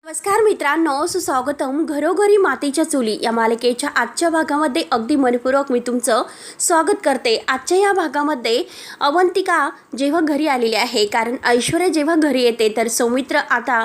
नमस्कार मित्रांनो, सुस्वागतम घरोघरी मातीच्या चुली या मालिकेच्या आजच्या भागामध्ये अगदी मनपूर्वक मी तुमचं स्वागत करते। आजच्या या भागामध्ये अवंतिका जेव्हा घरी आलेली आहे, कारण ऐश्वर्या जेव्हा घरी येते तर सौमित्र आता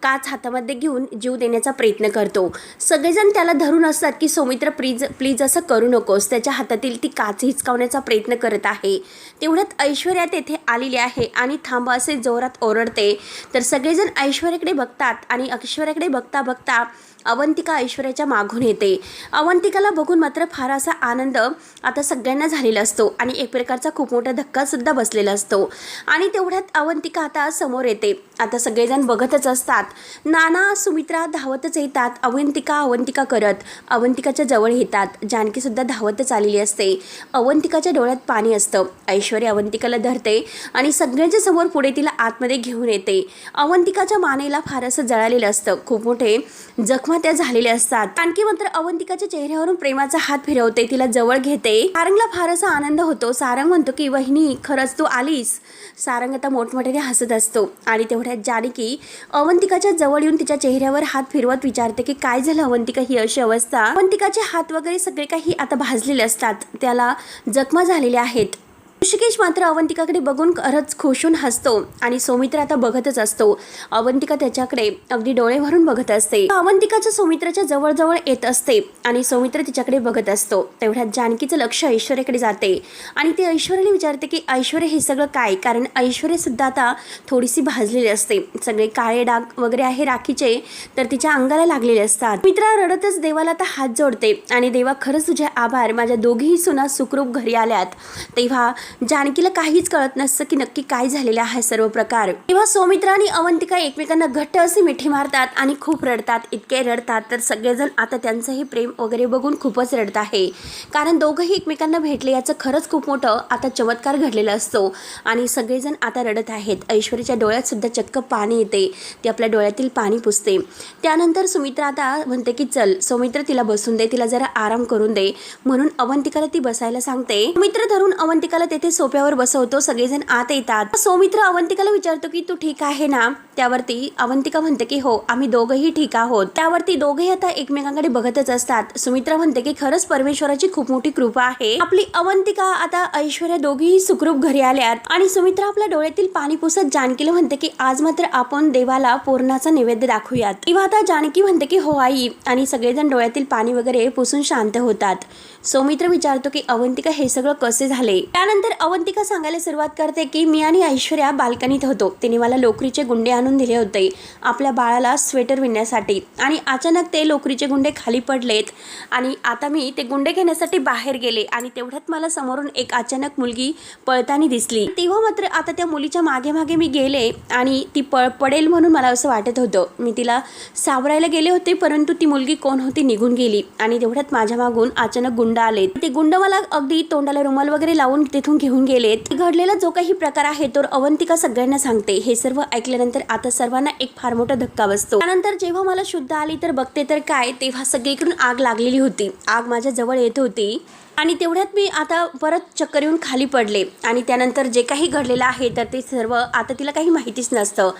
काच हातामध्ये घेऊन जीव देण्याचा प्रयत्न करतो। सगळेजण त्याला धरून असतात की सौमित्र प्लीज असं करू नकोस, त्याच्या हातातील ती काच हिसकावण्याचा प्रयत्न करत आहे। तेवढ्यात ऐश्वर्या तेथे आलेली आहे आणि थांबा असे जोरात ओरडते। तर सगळेजण ऐश्वर्याकडे बघतात आणि ऐश्वर्याकडे बघता बघता अवंतिका ऐश्वर्याच्या मागून येते। अवंतिकाला बघून मात्र फार असा आनंद आता सगळ्यांना झालेला असतो आणि एक प्रकारचा खूप मोठा धक्का सुद्धा बसलेला असतो। आणि तेवढ्यात अवंतिका आता समोर येते। आता सगळेजण बघतच असतात। नाना सुमित्रा धावतच येतात, अवंतिका करत अवंतिकाच्या जवळ येतात। जानकी सुद्धा धावतच आलेली असते। अवंतिकाच्या डोळ्यात पाणी असतं। ऐश्वर्या अवंतिकाला धरते आणि सगळ्यांच्या समोर पुढे तिला आतमध्ये घेऊन येते। अवंतिकाच्या मानेला फार असं जळालेलं असतं, खूप मोठे जखमा त्या झालेल्या असतात। जानकी मात्र अवंतिकाच्या चेहऱ्यावरून प्रेमाचा हात फिरवते, तिला जवळ घेते। सारंगला फार असा आनंद होतो। सारंग म्हणतो की वहिनी खरंच तू आलीस। सारंग आता मोठमोठ्याने हसत असतो आणि तेवढ्यात जानकी अवंतिकाच्या जवळ येऊन तिच्या चेहऱ्यावर हात फिरवत विचारते की काय झालं अवंतिका, ही अशी अवस्था। अवंतिकाचे हात वगैरे सगळे काही आता भाजलेले असतात, त्याला जखमा झालेल्या आहेत। ऋषिकेश मात्र अवंतिकाकडे बघून खरंच खुश होऊन हसतो आणि सौमित्र आता बघतच असतो। अवंतिका त्याच्याकडे अगदी डोळे भरून बघत असते। अवंतिकाच्या सौमित्राच्या जवळ जवळ येत असते आणि सौमित्र तिच्याकडे बघत असतो। तेवढ्यात जानकीचं लक्ष ऐश्वर्याकडे जाते आणि ते ऐश्वर्याला विचारते की ऐश्वर्या हे सगळं काय, कारण ऐश्वर्या सुद्धा आता थोडीशी भाजलेली असते, सगळे काळे डाग वगैरे आहे राखीचे तर तिच्या अंगाला लागलेले असतात। मित्रा रडतच देवाला आता हात जोडते आणि देवा खरंच तुझे आभार, माझ्या दोघीही सुना सुखरूप घरी आल्यात। तेव्हा जानकीला काहीच कळत नसतं की नक्की काय झालेला आहे सर्व प्रकार। तेव्हा सौमित्र आणि अवंतिका एकमेकांना घट्ट असे मिठी मारतात आणि खूप रडतात, इतके रडतात तर सगळेजण आता त्यांचं हे प्रेम वगैरे बघून खूपच रडत आहे, कारण दोघंही एकमेकांना भेटले याचं खरंच खूप मोठं आता चमत्कार घडलेला असतो आणि सगळेजण आता रडत आहेत। ऐश्वर्याच्या डोळ्यात सुद्धा चक्क पाणी येते, ती आपल्या डोळ्यातील पाणी पुसते। त्यानंतर सुमित्रा आता म्हणते की चल सौमित्र तिला बसून दे, तिला जरा आराम करून दे, म्हणून अवंतिकाला ती बसायला सांगते। सुमित्र धरून अवंतिकाला तेथे सोफ्यावर बसवतो। सगळेजण आत येतात। सौमित्र अवंतिकाला विचारतो की तू ठीक आहे ना। त्यावरती अवंतिका म्हणते की हो आम्ही दोघंही ठीक आहोत। त्यावरती दोघेही आता एकमेकांकडे बघतच असतात। सुमित्रा म्हणते की खरंच परमेश्वराची खूप मोठी कृपा आहे, आपली अवंतिका आता ऐश्वर्या दोघीही सुखरूप घरी आल्यात। आणि सुमित्रा आपल्या डोळ्यातील पाणी पुसत जानकीला म्हणते की आज मात्र आपण देवाला पूर्णाचा नैवेद्य दाखवूयात। तेव्हा आता जानकी म्हणते की हो आई, आणि सगळेजण डोळ्यातील पाणी वगैरे पुसून शांत होतात। सौमित्र विचारतो की अवंतिका हे सगळं कसे झाले। त्यानंतर अवंतिका सांगायला सुरुवात करते की मी आणि ऐश्वर्या बाल्कनीत होतो, तिने मला लोकरीचे गुंडे आणून दिले होते आपल्या बाळाला स्वेटर विणण्यासाठी, आणि अचानक ते लोकरीचे गुंडे खाली पडलेत आणि आता मी ते गुंडे घेण्यासाठी बाहेर गेले आणि तेवढ्यात मला समोरून एक अचानक मुलगी पळताना दिसली। तेव्हा मात्र आता त्या मुलीच्या मागे मागे मी गेले आणि ती पडेल म्हणून मला असं वाटत होतं। मी तिला सावरायला गेले होते, परंतु ती मुलगी कोण होती निघून गेली आणि तेवढ्यात माझ्या मागून अचानक गुंड आले। ते गुंड मला अगदी तोंडाला रुमाल वगैरे लावून तिथून घेऊन गेले। घडलेला जो काही प्रकार आहे तो अवंतिका सगळ्यांना सांगते। हे सर्व ऐकल्यानंतर आता सर्वांना एक फार मोठा धक्का बसतो। त्यानंतर जेव्हा मला शुद्ध आली तर बघते तर काय, तेव्हा सगळीकडून आग लागलेली होती, आग माझ्या जवळ येत होती आणि तेवढ्यात मी आता परत चक्कर येऊन खाली पडले आणि त्यानंतर जे काही घडलेलं आहे तर ते सर्व आता तिला काही माहितीच नसतं।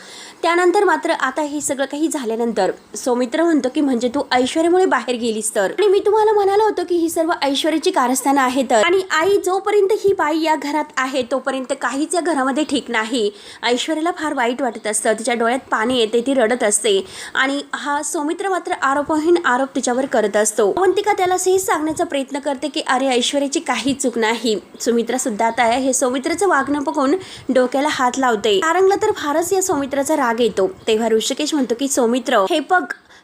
त्यानंतर मात्र आता हे सगळं काही झाल्यानंतर सौमित्र म्हणतो की म्हणजे तू ऐश्वर्यामुळे बाहेर गेलीस तर, आणि मी तुम्हाला म्हणालो होतो की ही सर्व ऐश्वर्याची कारस्थानं आहेत आणि आई जोपर्यंत ही बाई या घरात आहे तोपर्यंत काहीच या घरामध्ये ठीक नाही। ऐश्वर्याला फार वाईट वाटत असतं, तिच्या डोळ्यात पाणी येते, ती रडत असते आणि हा सौमित्र मात्र आरोपहीन आरोप तिच्यावर करत असतो। अवंतिका त्याला हेच सांगण्याचा प्रयत्न करते की अरे ऐश्वर्याची काही चूक नाही। सुमित्रा सुद्धा आता हे सौमित्राचं वागणं बघून डोक्याला हात लावते। सारंगला तर फारच या सौमित्राचा राग येतो। तेव्हा ऋषिकेश म्हणतो की सौमित्र हे बघ,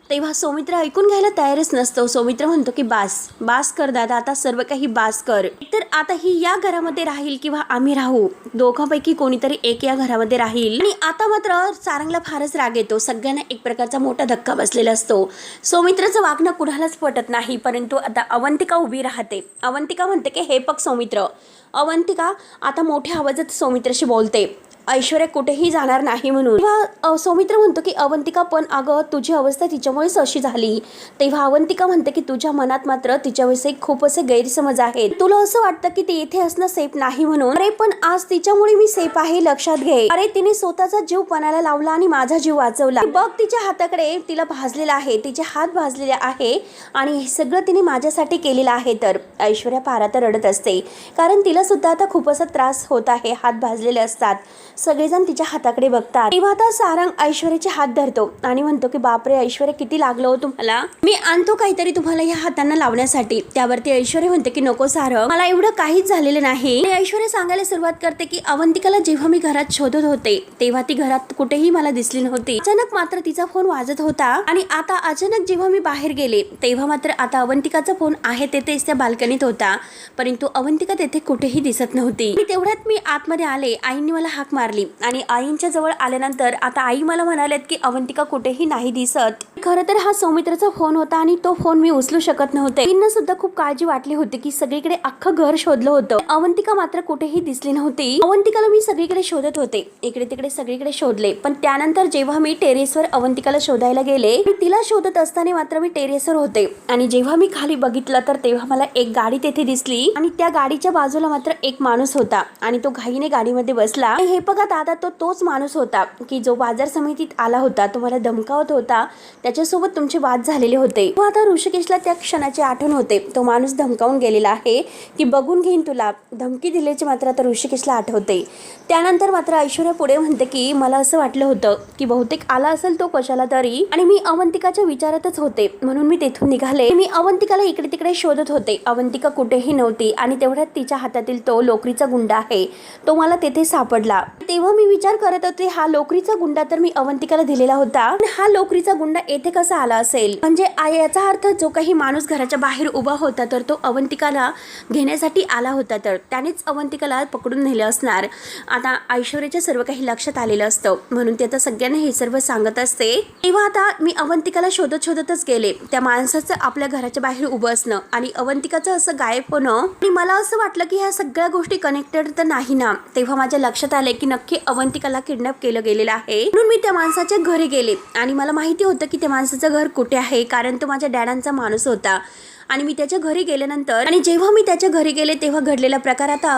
तेव्हा सौमित्र ऐकून घ्यायला तयारच नसतो। सौमित्र म्हणतो की बास कर दादा, आता सर्व काही बास कर, तर आता ही या घरामध्ये राहील किंवा आम्ही राहू, दोघांपैकी कोणीतरी एक या घरामध्ये राहील। आणि आता मात्र सारंगला फारच राग येतो, सगळ्यांना एक प्रकारचा मोठा धक्का बसलेला असतो। सौमित्राचं वागणं कुणालाच पटत नाही, परंतु आता अवंतिका उभी राहते। अवंतिका म्हणते की हे बघ सौमित्र। अवंतिका आता मोठ्या आवाजात सौमित्राशी बोलते, ऐश्वर्या कुठेही जाणार नाही म्हणून. तेव्हा सौमित्र म्हणतो की अवंतिका पण अगं तुझी अवस्था तिच्यामुळेच अशी झाली. तेव्हा अवंतिका म्हणते की तुझ्या मनात मात्र तिच्याविषयी खूप असे गैरसमज आहेत. तुला असं वाटतं की ती इथे असणं सेफ नाही म्हणून. अरे पण आज तिच्यामुळे मी सेफ आहे, लक्षात घे. अरे तिने स्वतःचा जीव पणाला लावला आणि माझा जीव वाचवला. बघ तिच्या हाताकडे, तिला भाजलेला आहे, तिचे हात भाजलेले आहे आणि हे सगळं तिने माझ्यासाठी केलेलं आहे. तर ऐश्वर्या पारा तर रडत असते, कारण तिला सुद्धा आता खूप असा त्रास होत आहे. हात भाजलेले असतात, सगळेजण तिच्या हाताकडे बघतात. तेव्हा आता सारंग ऐश्वर्याचे हात धरतो आणि म्हणतो की बापरे ऐश्वर्या किती लागलं हो तुम्हाला, मी आणतो काहीतरी तुम्हाला या हातांना लावण्यासाठी. त्यावरती ऐश्वर्या म्हणते की नको सारंग, मला एवढं काहीच झालेलं नाही. ऐश्वर्या सांगायला सुरुवात करते की अवंतिकाला जेव्हा मी घरात शोधत होते तेव्हा ती घरात कुठेही मला दिसली नव्हती. अचानक मात्र तिचा फोन वाजत होता आणि आता अचानक जेव्हा मी बाहेर गेले तेव्हा मात्र आता अवंतिकाचा फोन आहे तेथेच त्या बाल्कनीत होता, परंतु अवंतिका तेथे कुठेही दिसत नव्हती. तेवढ्यात मी आतमध्ये आले, आईंनी मला हाक मारली आणि आईंच्या जवळ आल्यानंतर आता आई मला म्हणालेत की अवंतिका कुठेही नाही दिसत. खरं तर हा सौमित्राचा फोन होता आणि तो फोन मी उचलू शकत नव्हते. आईंना सुद्धा खूप काळजी वाटली होती की सगळीकडे अख्खं घर शोधलं होतं, अवंतिका मात्र कुठेही दिसली नव्हती. अवंतिकाला मी सगळीकडे शोधत होते, इकडे तिकडे सगळीकडे शोधले, पण त्यानंतर जेव्हा मी टेरेसवर अवंतिकाला शोधायला गेले, तिला शोधत असताना मात्र मी टेरेसवर होते आणि जेव्हा मी खाली बघितलं तर तेव्हा मला एक गाडी तेथे दिसली आणि त्या गाडीच्या बाजूला मात्र एक माणूस होता आणि तो घाईने गाडीमध्ये बसला. हे बघा दादा, तोच माणूस होता की जो बाजार समितीत आला होता, तो मला धमकावत होता, त्याच्यासोबत तुमचे वाद झालेले होते. आता ऋषिकेशला त्या क्षणाची आठवण होते. तो माणूस धमकावून गेलेला आहे की बघून घेईन तुला, धमकी दिल्याची मात्र आता ऋषिकेशला आठवते. त्यानंतर मात्र ऐश्वर्या पुढे म्हणते की मला असं वाटलं होतं की बहुतेक आला असेल तो कशाला तरी आणि मी अवंतिकाच्या विचारातच होते म्हणून मी तेथून निघाले. मी अवंतिकाला इकडे तिकडे शोधत होते, अवंतिका कुठेही नव्हती आणि तेवढ्यात तिच्या हातातील तो लोकरीचा गुंडा आहे तो मला तेथे सापडला. तेव्हा मी विचार करत होते हा लोकरीचा गुंडा तर मी अवंतिकाला दिलेला होता, हा लोकरीचा गुंडा येथे कसा आला असेल. म्हणजे याचा अर्थ जो काही माणूस घराच्या बाहेर उभा होता तर तो अवंतिकाला घेण्यासाठी आला होता, तर त्यानेच अवंतिकाला पकडून नेले असणार. आता ऐश्वर्याच्या सर्व काही लक्षात आलेलं असतं म्हणून ते आता सगळ्यांना हे सर्व सांगत असते. तेव्हा आता मी अवंतिकाला शोधतच गेले. त्या माणसाचं आपल्या घराच्या बाहेर उभं असणं आणि अवंतिकाचं असं गायब होणं आणि मला असं वाटलं की ह्या सगळ्या गोष्टी कनेक्टेड तर नाही ना. तेव्हा माझ्या लक्षात आले की नक्की अवंतिकाला किडनॅप केलं गेलेलं आहे. म्हणून मी त्या माणसाच्या घरी गेले आणि मला माहिती होतं की त्या माणसाचं घर कुठे आहे, कारण तो माझ्या डॅडांचा माणूस होता. आणि मी त्याच्या घरी गेल्यानंतर आणि जेव्हा मी त्याच्या घरी गेले तेव्हा घडलेला प्रकार आता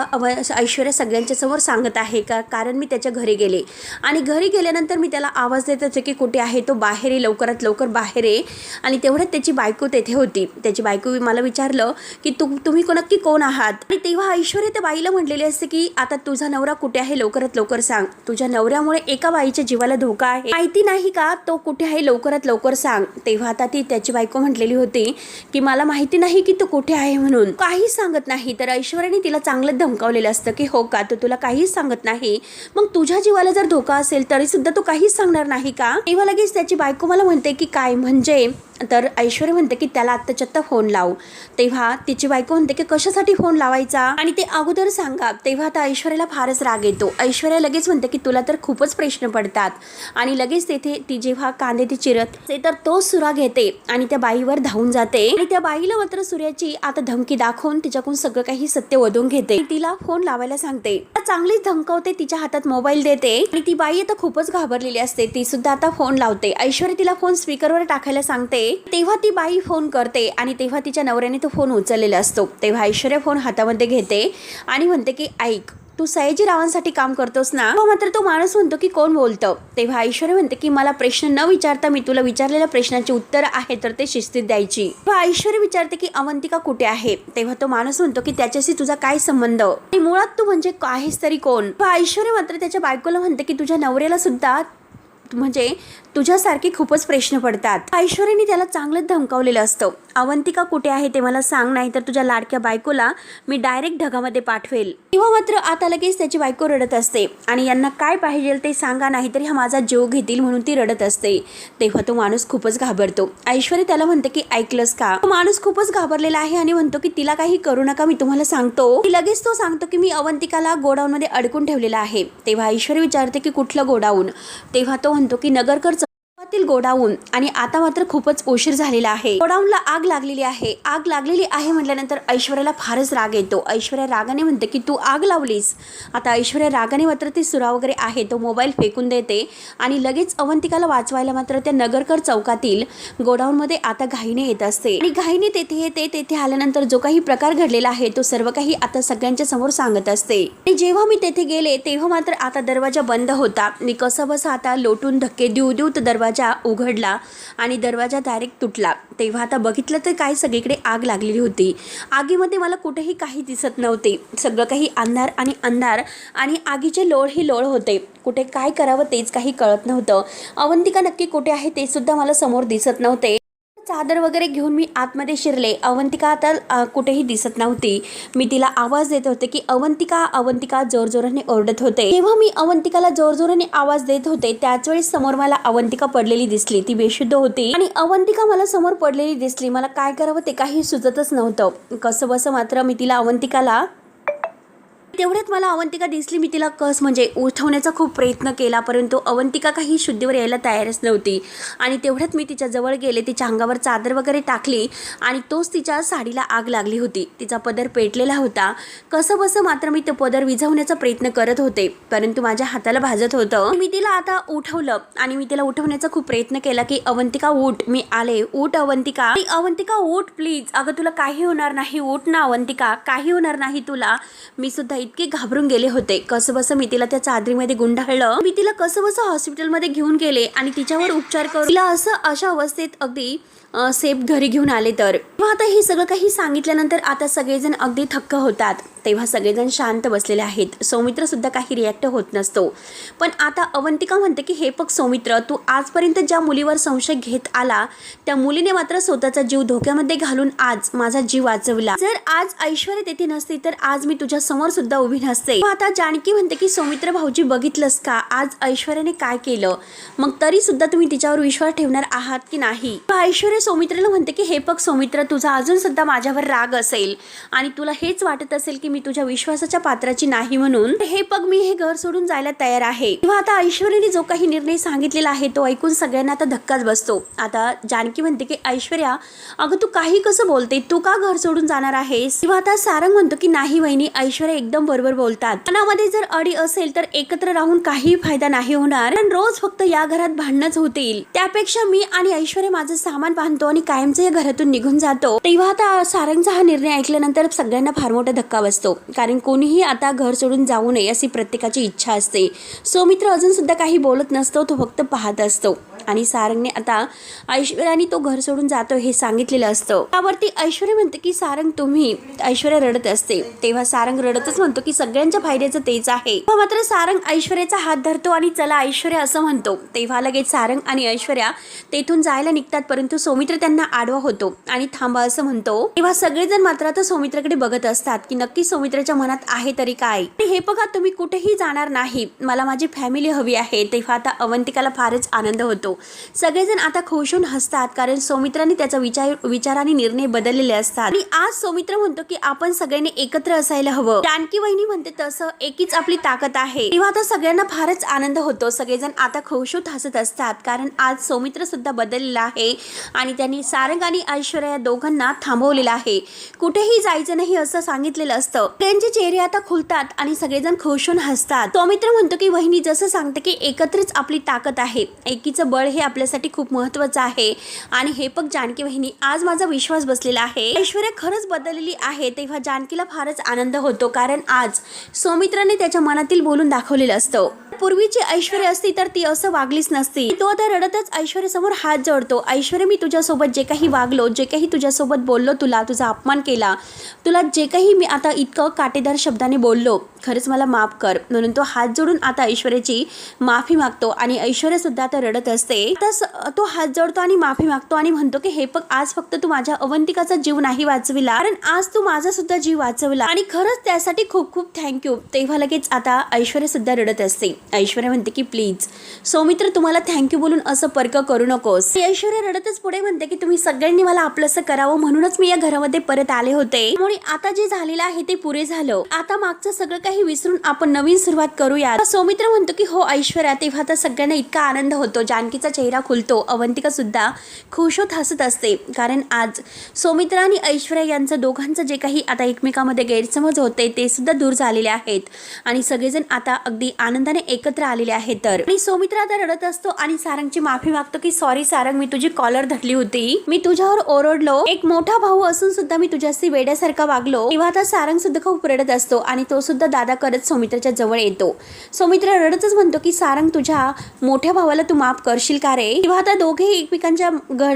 ऐश्वर्या सगळ्यांच्या समोर सांगत आहे कारण मी त्याच्या घरी गेले आणि घरी गेल्यानंतर मी त्याला आवाज देत होते की कुठे आहे तो, बाहेर ये, लवकरात लवकर बाहेर ये. आणि तेवढ्यात त्याची बायको तेथे होती. त्याची बायको मला विचारलं की तुम्ही नक्की कोण आहात. आणि तेव्हा ऐश्वर्या त्या बाईला म्हटलेली असते की आता तुझा नवरा कुठे आहे, लवकरात लवकर सांग, तुझ्या नवऱ्यामुळे एका बाईच्या जीवाला धोका आहे, माहिती नाही का तो कुठे आहे, लवकरात लवकर सांग. तेव्हा आता त्याची बायको म्हटलेली होती की मला माहिती नाही की तू कुठे आहे म्हणून, काही सांगत नाही. तर ऐश्वर्याने तिला चांगलं धमकावलेलं असतं की हो का, तो तुला काहीच सांगत नाही, मग तुझ्या जीवाला जर धोका असेल तरी सुद्धा तू काहीच सांगणार नाही का. तेव्हा लगेच त्याची बायको मला म्हणते की काय म्हणजे, तर ऐश्वर्या म्हणते की त्याला आत्ताच्या आत्ता फोन लाव. तेव्हा तिची बायको म्हणते की कशासाठी फोन लावायचा आणि ते अगोदर सांगा. तेव्हा आता ऐश्वर्याला फारच राग येतो. ऐश्वर्या लगेच म्हणते की तुला तर खूपच प्रश्न पडतात आणि लगेच तेथे ती जेव्हा कांदे ती चिरत तर तो सुरा घेते आणि त्या बाईवर धावून जाते आणि त्या बाईला मात्र सूर्याची आता धमकी दाखवून तिच्याकडून सगळं काही सत्य वधून घेते. तिला फोन लावायला सांगते, चांगलीच धमकावते, तिच्या हातात मोबाईल देते आणि ती बाई आता खूपच घाबरलेली असते. ती सुद्धा आता फोन लावते. ऐश्वर्या तिला फोन स्पीकरवर टाकायला सांगते. तेव्हा ती बाई फोन करते आणि तेव्हा तिच्या नवऱ्याने तो फोन उचललेला असतो. तेव्हा ऐश्वर्या फोन हातामध्ये घेते आणि म्हणते की ऐक, तू सयाजीरावांसाठी काम करतोस ना. मात्र तो माणूस म्हणतो की कोण बोलतं. तेव्हा ऐश्वर्या म्हणते की मला प्रश्न न विचारता मी तुला विचारलेल्या प्रश्नाची उत्तर आहे तर ते शिस्तीत द्यायची. तेव्हा ऐश्वर्या विचारते की अवंतिका कुठे आहे. तेव्हा तो माणूस म्हणतो की त्याच्याशी तुझा काय संबंध, मुळात तू म्हणजे आहेस तरी कोण. ऐश्वर्या मात्र त्याच्या बायकोला म्हणते की तुझ्या नवऱ्याला सुद्धा म्हणजे तुझ्यासारखे खूपच प्रश्न पडतात. ऐश्वर्याने त्याला चांगलंच धमकावलेलं असतं. अवंतिका कुठे आहे ते मला सांग, नाही तर तुझ्या लाडक्या बायकोला मी डायरेक्ट ढगामध्ये पाठवेल. तेव्हा मात्र आता लगेच त्याची बायको रडत असते आणि यांना काय पाहिजे ते सांगा, नाहीतरी हा माझा जीव घेतील म्हणून ती रडत असते. तेव्हा तो माणूस खूपच घाबरतो. ऐश्वर्या त्याला म्हणते की ऐकलंस का. तो माणूस खूपच घाबरलेला आहे आणि म्हणतो की तिला काही करू नका, मी तुम्हाला सांगतो. लगेच तो सांगतो की मी अवंतिकाला गोडाऊन मध्ये अडकून ठेवलेला आहे. तेव्हा ऐश्वर्या विचारते की कुठलं गोडाऊन. तेव्हा तो म्हणतो की नगरकर गोडाऊन आणि आता मात्र खूपच उशीर झालेला आहे. गोडाऊनला आग लागलेली आहे. आग लागलेली आहे म्हटल्यानंतर ऐश्वर्याला फारच राग येतो. ऐश्वर्या रागाने म्हणते की तू आग लावलीस. आता ऐश्वर्या रागाने मात्र ती सुरा वगैरे आहे तो मोबाईल फेकून देते आणि लगेच अवंतिकाला वाचवायला मात्र त्या नगरकर चौकातील गोडाऊनमध्ये आता घाईने येत असते आणि घाईने तेथे येते. तेथे आल्यानंतर जो काही प्रकार घडलेला आहे तो सर्व काही आता सगळ्यांच्या समोर सांगत असते. आणि जेव्हा मी तेथे गेले तेव्हा मात्र आता दरवाजा बंद होता. मी कसं बस आता लोटून धक्के देऊ देऊ तर दरवाजा उघडला आणि दरवाजा डायरेक्ट तुटला. तेव्हा आता बघितलं तर काय सगळीकडे आग लागलेली होती. आगीमध्ये मला कुठेही काही दिसत नव्हते. सगळं काही अंधार आणि अंधार आणि आगीचे लोळ ही लोळ होते. कुठे काय करावं तेच काही कळत नव्हतं. अवंतिका नक्की कुठे आहे ते सुद्धा मला समोर दिसत नव्हते. चादर वगैरे घेऊन मी आतमध्ये शिरले. अवंतिका आता कुठेही दिसत नव्हती. मी तिला आवाज देत होते की अवंतिका अवंतिका जोरजोराने ओरडत होते. तेव्हा मी अवंतिकाला जोरजोराने आवाज देत होते त्याच वेळी समोर मला अवंतिका पडलेली दिसली. ती बेशुद्ध होती आणि अवंतिका मला समोर पडलेली दिसली. मला काय करावं ते काही सुचतच नव्हतं. कसं बसं मात्र मी तिला अवंतिकाला तेवढ्यात मला अवंतिका दिसली. मी तिला म्हणजे उठवण्याचा खूप प्रयत्न केला परंतु अवंतिका काही शुद्धीवर यायला तयारच नव्हती आणि तेवढ्यात मी तिच्या जवळ गेले. तिच्या अंगावर चादर वगैरे टाकली आणि तोच तिच्या साडीला आग लागली होती. तिचा पदर पेटलेला होता. कसं बसं मात्र मी तो पदर विझवण्याचा प्रयत्न करत होते परंतु माझ्या हाताला भाजत होतं. मी तिला आता उठवलं आणि मी तिला उठवण्याचा खूप प्रयत्न केला की अवंतिका उठ, मी आले, उठ अवंतिका, अवंतिका उठ प्लीज, अगं तुला काही होणार नाही, उठ ना अवंतिका, काही होणार नाही तुला. मी सुद्धा इतके घाबरून गेले होते. कसं बसं मी तिला त्या चादरीमध्ये गुंडाळलं. मी तिला कसं बसं हॉस्पिटलमध्ये घेऊन गेले आणि तिच्यावर उपचार करून तिला अशा अवस्थेत अगदी सेफ घरी घेऊन आले. तर आता हे सगळं काही सांगितल्यानंतर आता सगळेजण अगदी थक्क होतात. तेव्हा सगळेजण शांत बसलेले आहेत. सौमित्र सुद्धा काही रिॲक्ट होत नसतो. पण आता अवंतिका म्हणते की हे बघ सौमित्र, तू आजपर्यंत ज्या मुलीवर संशय घेत आला त्या मुलीने मात्र स्वतःचा जीव धोक्यामध्ये घालून आज माझा जीव वाचवला. जर आज ऐश्वर्या तेथे नसती तर आज मी तुझ्या समोर सुद्धा उभी नसते. आता जानकी म्हणते की सौमित्र भाऊजी बघितलंस का आज ऐश्वर्याने काय केलं, मग तरी सुद्धा तुम्ही तिच्यावर विश्वास ठेवणार आहात की नाही. ऐश्वर्या सौमित्राला म्हणते की हे बघ सौमित्र, तुझा अजून सुद्धा माझ्यावर राग असेल आणि तुला हेच वाटत असेल की मी तुझ्या विश्वासाच्या पात्राची नाही म्हणून हे बघ मी हे घर सोडून जायला तयार आहे. तेव्हा आता ऐश्वर्याने जो काही निर्णय सांगितलेला आहे तो ऐकून सगळ्यांना आता धक्काच बसतो. आता जानकी म्हणते की ऐश्वर्या अगं तू काही कसं बोलते, तू का घर सोडून जाणार आहेस. तेव्हा आता सारंग म्हणतो की नाही वहिनी, ऐश्वर्या एकदम बरोबर बोलतात. मनामध्ये जर अडी असेल तर एकत्र राहून काही फायदा नाही होणार, कारण रोज फक्त या घरात भांडणच होतील. त्यापेक्षा मी आणि ऐश्वर्या माझं सामान बांधतो आणि कायमचं या घरातून निघून जातो. तेव्हा आता सारंगचा हा निर्णय ऐकल्यानंतर सगळ्यांना फार मोठा धक्का बसतो. कारण कोणीही आता घर सोडून जाऊ नये अशी प्रत्येकाची इच्छा असते. सौमित्र अजून सुद्धा काही बोलत नसतो, तो फक्त पाहत असतो. आणि सारंगने आता ऐश्वर्याने तो घर सोडून जातो हे सांगितलेलं असतं. त्यावरती ऐश्वर्या म्हणते की सारंग तुम्ही, ऐश्वर्या रडत असते. तेव्हा सारंग रडतच म्हणतो की सगळ्यांच्या फायद्याचं तेच आहे. मात्र सारंग ऐश्वर्याचा हात धरतो आणि चला ऐश्वर्या असं म्हणतो. तेव्हा लगेच सारंग आणि ऐश्वर्या तेथून जायला निघतात परंतु सौमित्र त्यांना आडवा होतो आणि थांबा असं म्हणतो. तेव्हा सगळेजण मात्र आता सौमित्राकडे बघत असतात की नक्की सौमित्राच्या मनात आहे तरी काय. हे बघा तुम्ही कुठेही जाणार नाही, मला माझी फॅमिली हवी आहे. तेव्हा आता अवंतिकाला फारच आनंद होतो. सगळेजण आता खुश होऊन हसतात कारण सौमित्राने त्याचा विचाराने निर्णय बदललेले असतात. आणि आज सौमित्र म्हणतो की आपण सगळ्यांनी एकत्र असायला हवं. जानकी वहिनी म्हणते तसं एकीच आपली ताकद आहे. तेव्हा आता सगळ्यांना फारच आनंद होतो. सगळेजण आता खुश होत हसत असतात कारण आज सौमित्र सुद्धा बदललेला आहे आणि त्यांनी सारंग आणि ऐश्वर्या या दोघांना थांबवलेलं आहे. कुठेही जायचं नाही असं सांगितलेलं असतं. त्यांचे चेहरे आता खुलतात आणि सगळेजण खुश होऊन हसतात. सौमित्र म्हणतो की वहिनी जसं सांगते की एकत्रच आपली ताकद आहे, एकीचं बळ हे आपल्यासाठी खूप महत्त्वाचं आहे. आणि हे बघ जानकी वहिनी, आज माझा विश्वास बसलेला आहे, ऐश्वर्या खरंच बदललेली आहे. तेव्हा जानकीला फारच आनंद होतो कारण आज सौमित्राने त्याच्या मनातील बोलून दाखवलेलं असतं. पूर्वीची ऐश्वर्या असती तर ती असं वागलीच नसती. तो आता रडतच ऐश्वर्या समोर हात जोडतो. ऐश्वर्या मी तुझ्यासोबत जे काही वागलो, जे काही तुझ्यासोबत बोललो, तुझा अपमान केला, तुला जे काही मी आता इतकं काटेदार शब्दाने बोललो, खरंच मला माफ कर. म्हणून तो हात जोडून आता ऐश्वर्याची माफी मागतो आणि ऐश्वर्या सुद्धा आता रडत असते. तो हात जोडतो आणि माफी मागतो आणि म्हणतो की हे बघ आज फक्त तू माझ्या अवंतिकाचा जीव नाही वाचविला, कारण आज तू माझा सुद्धा जीव वाचवला आणि खरंच त्यासाठी खूप खूप थँक्यू. तेव्हा लगेच आता ऐश्वर्या सुद्धा रडत असते. ऐश्वर्या म्हणते की प्लीज सौमित्र तुम्हाला थँक्यू बोलून असं पर्क करू नकोस. ऐश्वर्या रडतच पुढे म्हणते की तुम्ही सगळ्यांनी मला आपलंसं करावं म्हणूनच मी या घरामध्ये परत आले होते. त्यामुळे आता जे झालेलं आहे ते पुरे झालं. आता मागचं सगळं काही काही विसरून आपण नवीन सुरुवात करूया. सौमित्र म्हणतो की हो ऐश्वर्या. तेव्हा आता सगळ्यांना इतका आनंद होतो, जानकीचा चेहरा खुलतो, अवंतिका सुद्धा खुश होत हसत असते. कारण आज सौमित्र आणि ऐश्वर्या यांचं दोघांचं जे काही आता एकमेकांमध्ये गैरसमज होते ते सुद्धा दूर झालेले आहेत आणि सगळेजण आता अगदी आनंदाने एकत्र आलेले आहेत. तर आणि सौमित्र आता रडत असतो आणि सारंगची माफी मागतो की सॉरी सारंग, मी तुझी कॉलर धरली होती, मी तुझ्यावर ओरडलो, एक मोठा भाऊ असून सुद्धा मी तुझ्याशी वेड्यासारखा वागलो. तेव्हा आता सारंग सुद्धा खूप रडत असतो आणि तो सुद्धा दादा करत सौमित्रच्या जवळ येतो. सौमित्र रडतच म्हणतो की सारंग, तुझ्या मोठ्या भावाला तू माफ करशील का रे. तेव्हा आता दोघेही एकमेकांच्या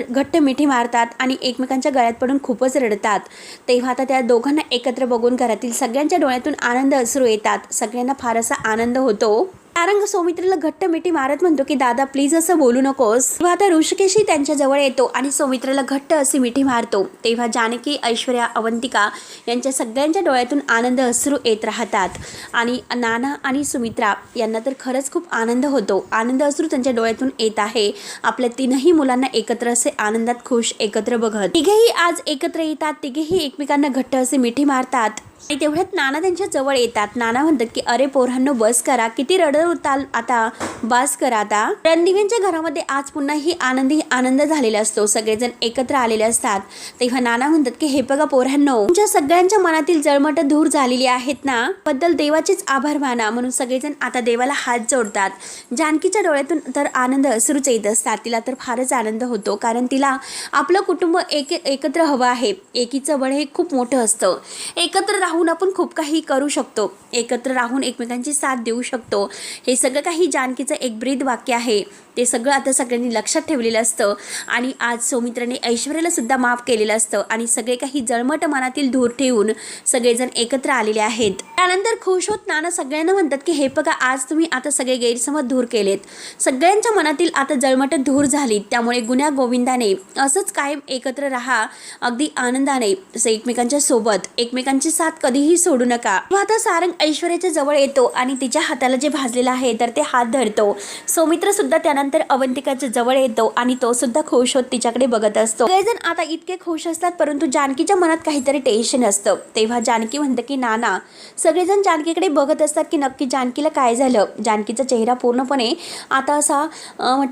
घट्ट मिठी मारतात आणि एकमेकांच्या गळ्यात पडून खूपच रडतात. तेव्हा आता त्या दोघांना एकत्र बघून घरातील सगळ्यांच्या डोळ्यातून आनंद अश्रू येतात. सगळ्यांना फार असा आनंद होतो. सारंग सौमित्रला घट्ट मिठी मारत म्हणतो की दादा प्लीज असं बोलू नकोस. तेव्हा आता ऋषिकेशही त्यांच्या जवळ येतो आणि सौमित्रला घट्ट अशी मिठी मारतो. तेव्हा जानकी, ऐश्वर्या, अवंतिका यांच्या सगळ्यांच्या डोळ्यातून आनंद अश्रू येत राहतात आणि नाना आणि सुमित्रा यांना तर खरंच खूप आनंद होतो. आनंद अश्रू त्यांच्या डोळ्यातून येत आहे. आपल्या तीनही मुलांना एकत्र असे आनंदात खुश एकत्र बघत तिघेही आज एकत्र येतात. तिघेही एकमेकांना घट्ट असे मिठी मारतात आणि तेवढ्यात नाना त्यांच्या जवळ येतात. नाना म्हणतात की अरे पोरांनो बस करा, किती रडत होताल, आता बस करा. आता रणदिव्यांच्या घरामध्ये आज पुन्हा ही आनंद झालेला असतो. सगळेजण एकत्र आलेले असतात. तेव्हा नाना म्हणतात की हे बघा पोरांनो, तुमच्या सगळ्यांच्या मनातील जळमट दूर झालेली आहेत ना, बद्दल देवाचेच आभार माना. म्हणून सगळेजण आता देवाला हात जोडतात. जानकीच्या डोळ्यातून तर आनंद अश्रूच येत असतात. तिला तर फारच आनंद होतो कारण तिला आपलं कुटुंब एकत्र हवं आहे. एकीचं बळ हे खूप मोठं असतं. एकत्र राहून आपण खूप काही करू शकतो, एकत्र राहून एकमेकांची साथ देऊ शकतो. हे सगळं काही जानकीचं एक ब्रीद वाक्य आहे. ते सगळं आता सगळ्यांनी लक्षात ठेवलेलं असतं आणि आज सौमित्राने ऐश्वर्याला सुद्धा माफ केलेलं असतं आणि सगळे काही जळमट मनातील धूर ठेवून सगळेजण एकत्र आलेले आहेत. त्यानंतर खुश होत नाना सगळ्यांना म्हणतात की हे बघा आज तुम्ही आता सगळे गैरसमज दूर केलेत, सगळ्यांच्या मनातील आता जळमट दूर झालीत. त्यामुळे गुण्या गोविंदाने असंच कायम एकत्र राहा, अगदी आनंदाने एकमेकांच्या सोबत, एकमेकांची साथ कधीही सोडू नका. आता सारंग ऐश्वर्याच्या जवळ येतो आणि तिच्या हाताला जे भाजलेलं आहे तर ते हात धरतो. सौमित्र सुद्धा त्यानंतर अवंतिकाच्या जवळ येतो आणि तो सुद्धा खुश होत तिच्याकडे बघत असतो. सगळेजण आता इतके खुश असतात परंतु जानकीच्या मनात काहीतरी टेन्शन असतं. तेव्हा जानकी म्हणते की नाना, सगळेजण जानकीकडे बघत असतात की नक्की जानकीला काय झालं. जानकीचा चेहरा पूर्णपणे आता असा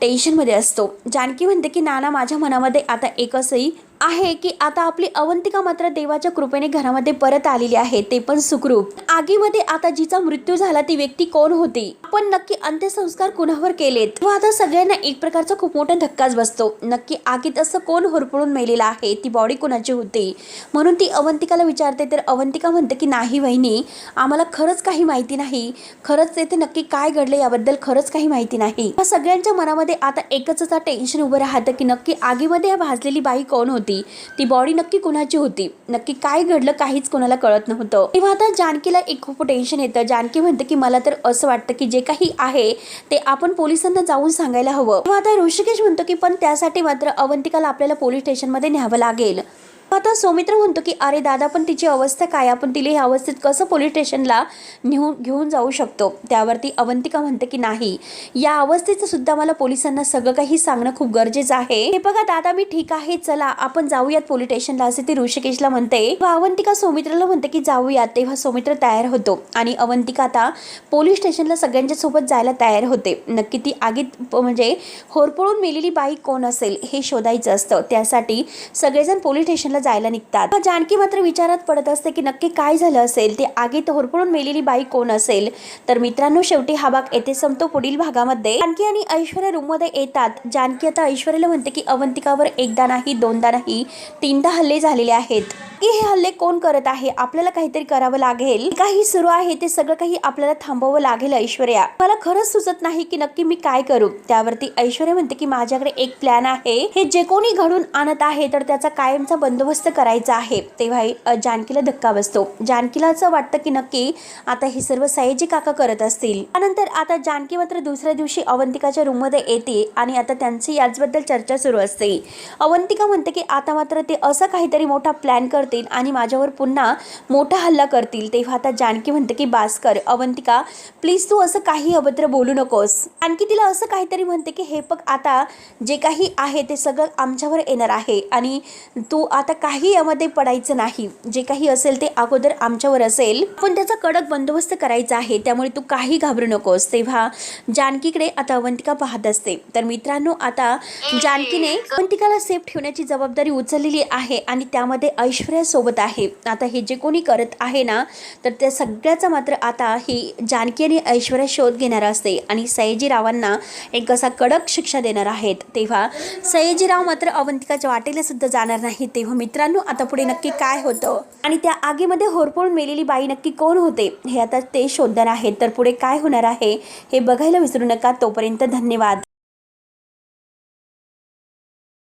टेन्शनमध्ये असतो. जानकी म्हणते की नाना, माझ्या मनामध्ये आता एकचही आहे की आता आपली अवंतिका मात्र देवाच्या कृपेने घरामध्ये परत आलेली आहे, ते पण सुखरूप. आगीमध्ये आता जिचा मृत्यू झाला ती व्यक्ती कोण होती, आपण नक्की अंत्यसंस्कार कुणावर केलेत. व आता सगळ्यांना एक प्रकारचा खूप मोठा धक्काच बसतो. नक्की आगीत असं कोण होरपळून मेलेलं आहे, ती बॉडी कुणाची होती. म्हणून ती अवंतिकाला विचारते तर अवंतिका म्हणते की नाही वहिनी, आम्हाला खरंच काही माहिती नाही, खरंच तेथे नक्की काय घडले याबद्दल खरंच काही माहिती नाही. सगळ्यांच्या मनामध्ये आता एकच टेन्शन उभं राहतं की नक्की आगीमध्ये भाजलेली बाई कोण होती, ती बॉडी नक्की कुणाची होती, नक्की काय घडलं काहीच कोणाला कळत नव्हतं. तेव्हा आता जानकीला एक खूप टेन्शन येतं. जानकी म्हणते की मला तर असं वाटतं की जे काही आहे ते आपण पोलिसांना जाऊन सांगायला हवं. तेव्हा आता ऋषिकेश म्हणतो की पण त्यासाठी मात्र अवंतिकाला आपल्याला पोलीस स्टेशनमध्ये न्यावं लागेल. आता सौमित्र म्हणतो की अरे दादा, पण तिची अवस्था काय, आपण तिला या अवस्थेत कसं पोलीस स्टेशनला घेऊन जाऊ शकतो. त्यावरती अवंतिका म्हणते की नाही, या अवस्थेचं सुद्धा मला पोलिसांना सगळं काही सांगणं खूप गरजेचं आहे. हे बघा दादा, मी ठीक आहे, चला आपण जाऊयात पोलीस स्टेशनला, असे ती ऋषिकेशला म्हणते. अवंतिका सौमित्राला म्हणते की जाऊयात. तेव्हा सौमित्र तयार होतो आणि अवंतिका आता पोलीस स्टेशनला सगळ्यांच्या सोबत जायला तयार होते. नक्की ती आगीत म्हणजे होरपळून मेलेली बाई कोण असेल हे शोधायचं असतं. त्यासाठी सगळेजण पोलीस स्टेशनला जायला निघतात. जानकी मात्र विचारात पडत असते की नक्की काय झालं असेल, ते आगीत होरपळून मेलेली बाई कोण असेल. तर मित्रांनो, शेवटी हा भाग येथे संपतो. पुढील भागामध्ये जानकी आणि ऐश्वर्या रूम मध्ये येतात. जानकी आता ऐश्वर्याला म्हणते की अवंतिकावर एकदा नाही, दोनदा नाही, तीनदा हल्ले झालेले आहेत. की हे हल्ले कोण करत आहे, आपल्याला काहीतरी करावं लागेल. काही सुरू आहे ते सगळं काही आपल्याला थांबवावं लागेल. ऐश्वर्या, मला खरंच सुचत नाही की नक्की मी काय करू. त्यावरती ऐश्वर्या म्हणते की माझ्याकडे एक प्लॅन आहे. हे जे कोणी घडून आणत आहे तर त्याचा कायमचा बंदोबस्त करायचा आहे. तेव्हा जानकीला धक्का बसतो. जानकीला असं वाटतं की नक्की आता हे सर्व सयाजी काका करत असतील. त्यानंतर आता जानकी मात्र दुसऱ्या दिवशी अवंतिकाच्या रूम मध्ये येते आणि आता त्यांची याचबद्दल चर्चा सुरू असते. अवंतिका म्हणते की आता मात्र ते असं काहीतरी मोठा प्लॅन करतील आणि माझ्यावर पुन्हा मोठा हल्ला करतील. तेव्हा आता जानकी म्हणते की बास्कर, अवंतिका प्लीज तू असं काही अभद्र बोलू नकोस. जानकी तिला असं काहीतरी म्हणते की हे बघ, आता जे काही आहे ते सगळं आमच्यावर येणार आहे आणि तू आता काही यामध्ये पडायचं नाही, जे काही असेल ते अगोदर आमच्यावर असेल, पण त्याचा कडक बंदोबस्त करायचा आहे, त्यामुळे तू काही घाबरू नकोस. तेव्हा जानकीकडे आता अवंतिका पाहत असते. तर मित्रांनो, आता जानकीने अवंतिकाला सेफ ठेवण्याची जबाबदारी उचललेली आहे आणि त्यामध्ये ऐश्वर्या सोबत आहे. आता हे जे कोणी करत आहे ना, तर त्या सगळ्याचा मात्र आता ही जानकी आणि ऐश्वर्या शोध घेणार असते आणि सयाजीरावांना एक असा कडक शिक्षा देणार आहेत. तेव्हा सयाजीराव मात्र अवंतिकाच्या वाटेला सुद्धा जाणार नाही. तेव्हा मित्रांनो, आता पुढे नक्की काय होतं आणि त्या आगीमध्ये होरपळून मेलेली बाई नक्की कोण होते हे आता ते शोधणार आहेत. तर पुढे काय होणार आहे हे बघायला विसरू नका. तोपर्यंत धन्यवाद.